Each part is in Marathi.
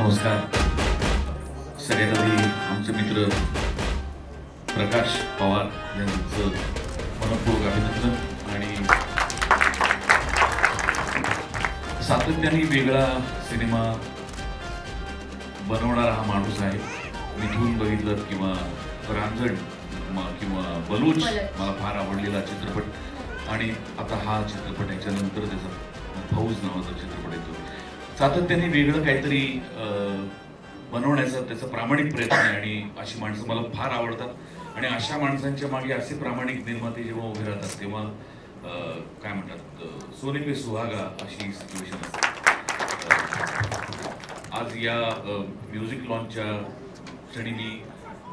नमस्कार. सगळ्यात आधी आमचे मित्र प्रकाश पवार यांचं मनपूर्वक अभिनंदन. आणि सातत्याने वेगळा सिनेमा बनवणारा हा माणूस आहे. मिथून बघितलं किंवा रांजण किंवा बलूच मला फार आवडलेला चित्रपट, आणि आता हा चित्रपट याच्यानंतर त्याचा फौज नावाचा चित्रपट येतो. सातत्याने वेगळं काहीतरी बनवण्याचा त्याचा प्रामाणिक प्रयत्न आहे, आणि अशी माणसं मला फार आवडतात. आणि अशा माणसांच्या मागे असे प्रामाणिक निर्माते जेव्हा उभे राहतात तेव्हा काय म्हणतात, सोने पे सुहागा अशी सिच्युएशन असते. आज या म्युझिक लॉन्चच्या क्षणी मी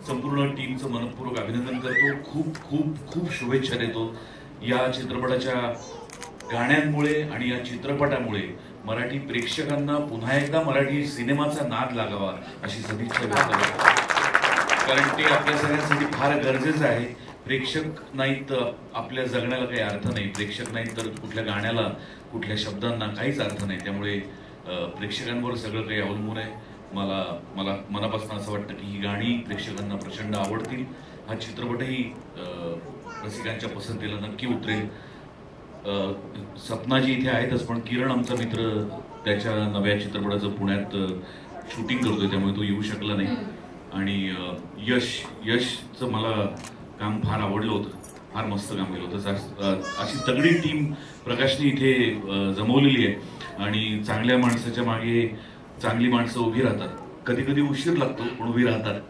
संपूर्ण टीमचं मनपूर्वक अभिनंदन करतो. खूप खूप खूप शुभेच्छा देतो. या चित्रपटाच्या गाण्यांमुळे आणि या चित्रपटामुळे मराठी प्रेक्षकांना पुन्हा एकदा मराठी सिनेमाचा नाद लागावा अशी सदिच्छा व्यक्त करतो. कारण ते आपल्या सगळ्यांसाठी फार गरजेचं आहे. प्रेक्षक नाहीत आपल्या जगण्याला काही अर्थ नाही. प्रेक्षक नाहीत तर कुठल्या गाण्याला, कुठल्या शब्दांना काहीच अर्थ नाही. त्यामुळे प्रेक्षकांवर सगळं काही अवलंबून आहे. मला मनापासून असं वाटतं की ही गाणी प्रेक्षकांना प्रचंड आवडतील. हा चित्रपटही रसिकांच्या पसंतीला नक्की उतरेल. सपनाजी इथे आहेतच, पण किरण आमचा मित्र त्याच्या नव्या चित्रपटाचं पुण्यात शूटिंग करतोय, त्यामुळे तो येऊ शकला नाही. आणि यशचं मला काम फार आवडलं होतं. फार मस्त काम केलं होतं. अशी तगडी टीम प्रकाशने इथे जमवलेली आहे. आणि चांगल्या माणसाच्या मागे चांगली माणसं उभी राहतात. कधी कधी उशीर लागतो पण उभी राहतात.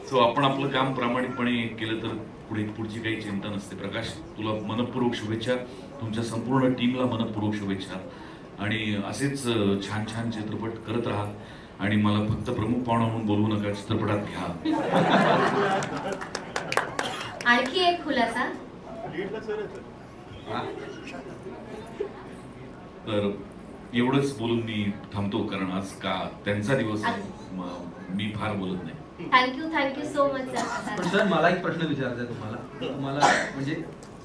सो आपण आपलं काम प्रामाणिकपणे केलं तर पुढची काही चिंता नसते. प्रकाश, तुला मनपूर्वक शुभेच्छा. तुमच्या संपूर्ण टीमला मनपूर्वक शुभेच्छा. आणि असेच छान छान चित्रपट करत राहा. आणि मला फक्त प्रमुख पाहुणा म्हणून बोलवू नका, चित्रपटात घ्या. आणखी एक खुलासा. तर एवढंच बोलून मी थांबतो, कारण आज का त्यांचा दिवस मी फार बोलत नाही. Thank you so much sir. पण सर, मला एक प्रश्न विचारायचा आहे तुम्हाला म्हणजे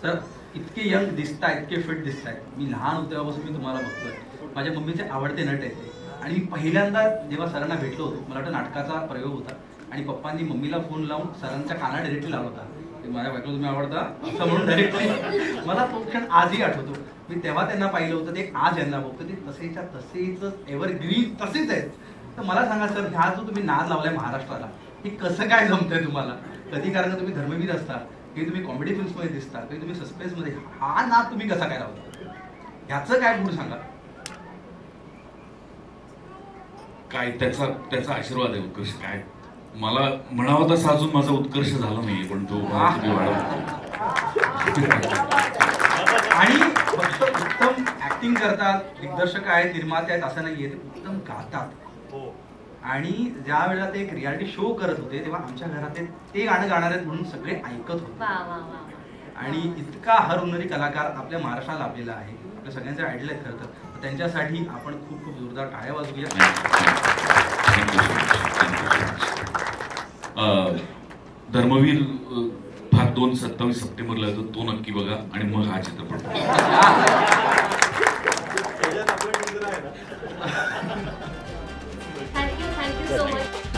सर, इतके यंग दिसताय, इतके फिट दिसताय. मी लहान होतो तेव्हापासून मी तुम्हाला बघतोय. माझ्या मम्मीचे आवडते नट आहेत ते. आणि मी पहिल्यांदा जेव्हा सरांना भेटलो होतो, मला वाटतं नाटकाचा प्रयोग होता, आणि पप्पांनी मम्मीला फोन लावून सरांच्या कानात डायरेक्टली लावला होता, माझ्या बायकोला तुम्ही आवडता असं म्हणून डायरेक्टली. मला तो क्षण आजही आठवतो. मी तेव्हा त्यांना पाहिलं होतं, ते आज यांना बघतो, ते तसेच्या तसेच एव्हरग्रीन तसेच आहेत. तर मला सांगा सर, ह्या जो तुम्ही नाद लावलाय महाराष्ट्राला, हे कसं काय जमतंय तुम्हाला? कधी कारण तुम्ही धर्मवीर असता, कधी तुम्ही कॉमेडी फिल्म्समध्ये दिसता, कधी तुम्ही सस्पेन्समध्ये, हा नाद तुम्ही कसा काय लावता? ह्याचं काय पुढे सांगा. काय त्याचा आशीर्वाद आहे. उत्कर्ष काय मला म्हणावं तसं अजून माझा उत्कर्ष झाला नाहीये, पण तो आणि फक्त उत्तम ऍक्टिंग करतात, दिग्दर्शक आहेत, निर्माते आहेत असं नाहीये, ते उत्तम गातात. आणि ज्या वेळेला ते एक रियालिटी शो करत होते तेव्हा आमच्या घरात ते गाणं गाणार आहेत म्हणून सगळे ऐकत होते. आणि इतका हरहुन्नरी कलाकार आपल्या महाराष्ट्राला लाभलेला आहे. आपल्या सगळ्यांचे आयडल आहेत खरं तर. त्यांच्यासाठी आपण खूप खूप जोरदार टाळ्या वाजवूया. धर्मवीर भाग 2 27 सप्टेंबरला येतो, तो नक्की बघा. आणि मग हा चित्रपट. Thank you so much.